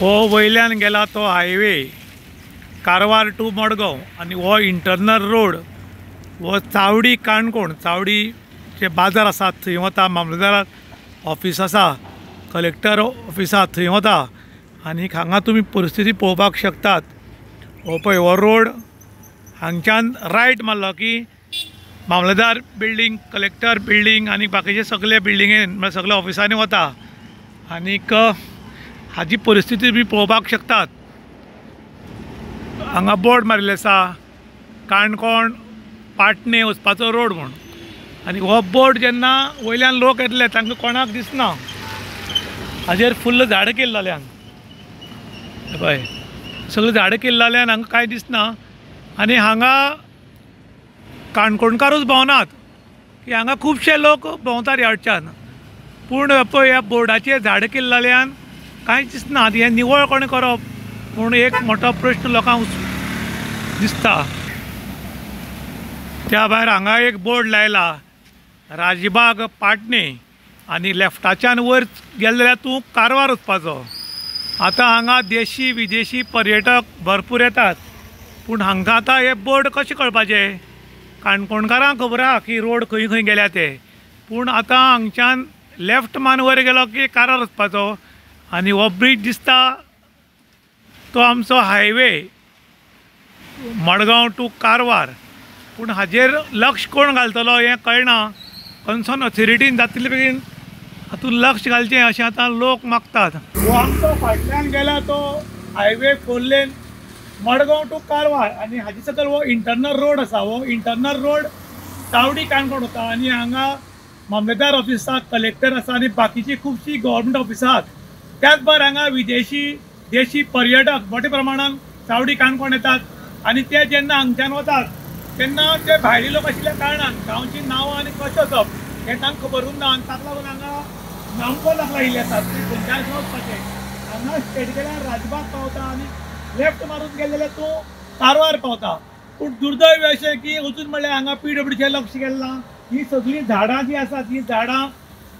हो वयल्यान गेला तो हायवे कारवार टू मडगांव आनी हो इंटरनल रोड हो चावडी काणकोण चावडी जे बाजार आसा थंय वता मामलेदार ऑफिस आसा कलेक्टर ऑफिस आसा थंय वता आनी हांगा तुमी परिस्थिती पळोवपाक शकतात। हो पळय हो रोड हांगच्यान रायट मारलो की मामलेदार बिल्डींग कलेक्टर बिल्डींग आनी बाकीचे सगळे बिल्डिंगेन म्हळ्यार सगळ्या ऑफिसांनी वता आनीक हाजी परिस्थिती तुमी पळोवपाक शकतात। हांगा बोर्ड मारिल्ले आसा काणकोण पाटणे वचपाचो रोड म्हूण आनी हो बोर्ड जेन्ना वयल्यान लोक येतले तांकां कोणाक दिसना हाजेर फुल्ल झाडां केल्ल्यान पळय सगळीं झाडां केल्ल्यान हांगा कांय दिसना आनी हांगा काणकोणकारूच भोंवनात की हांगा खुबशे लोक भोंवतात ह्या वटच्यान पूण पळय ह्या बोर्डाचेर झाडां केल्ल्यान कांयच दिसना हें निवळ कोणें करप म्हूण एक मोठो प्रश्न लोकांक दिसता। त्या भायर हांगा एक बोर्ड लायला राजबाग पाटणे आनी लेफ्टाच्यान वयर गेले जाल्यार तूं कारवार वचपाचो। आतां हांगा देशी विदेशी पर्यटक भरपूर येतात पूण हांकां आतां हे बोर्ड कशें कळपाचें काणकोणकारांक खबर आहा की रोड खंय खंय गेल्या ते पूण आतां हांगच्यान लेफ्ट मान वयर गेलो की कारवार वचपाचो आनी हो ब्रीज दिसता तो आमचो हायवे मडगांव टू कारवार पूण हाजेर लक्ष कोण घालतलो हें कळना। कन्सर्न ऑथॉरिटीन जातले बेगीन हातूंत लक्ष घालचें अशें आतां लोक मागतात। हो आमचो फाटल्यान गेला तो highway 4 lane Madgaon to Karwar आनी हाजे सकयल हो इंटरनल रोड आसा। हो इंटरनल रोड चावडी काणकोण वता आनी हांगा मामलेदार ऑफिस आसा कलेक्टर आसा आनी बाकीची खुबशी गव्हर्मेंट ऑफिसां आसात। त्याच भायर हांगा विदेशी देशी पर्यटक मोठ्या प्रमाणात चावडी काणकोण येतात आनी ते जेन्ना हांगच्यान वतात तेन्ना ते भायले लोक आशिल्ल्या कारणान गांवची नांवां आनी कशें वचप हें तांकां खबर उरना आनी ताका लागून हांगा नामको लायिल्ले आसात की खंयच्यान वचपाचें। हांगा स्ट्रेट गेल्यार राजबाग पावता आनी लेफ्ट मारून गेले जाल्यार तूं कारवार पावता पूण दुर्दैव अशें की अजून म्हणल्यार हांगा PWCचें लक्ष गेलें ना। ही सगळीं झाडां जी आसात ही झाडां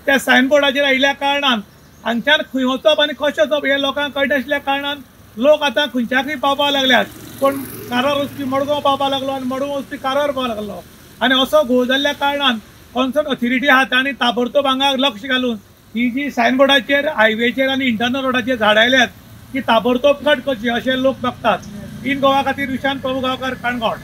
त्या सायनबोर्डाचेर आयिल्ल्या कारणान हांगच्यान खंय वचप आनी कशें वचप हें लोकांक कळना आशिल्ल्या कारणान लोक आतां खंयच्याकय पावपाक लागल्यात कोण कारवार वचपी मडगांव पावपाक लागलो आनी मडगांव वचपी कारवार पावपाक लागलो आनी असो घोळ जाल्ल्या कारणान कन्सर्न ऑथॉरिटी आहा तांणी ताबडतोब हांगा लक्ष घालून ही जी सायनबोर्डाचेर हायवेचेर आनी इंटरनल रोडाचेर झाडां आयल्यात ती ताबडतोब कट करची अशें लोक मागतात। इन गोवा खातीर विशांत प्रभू गांवकार काणकोण।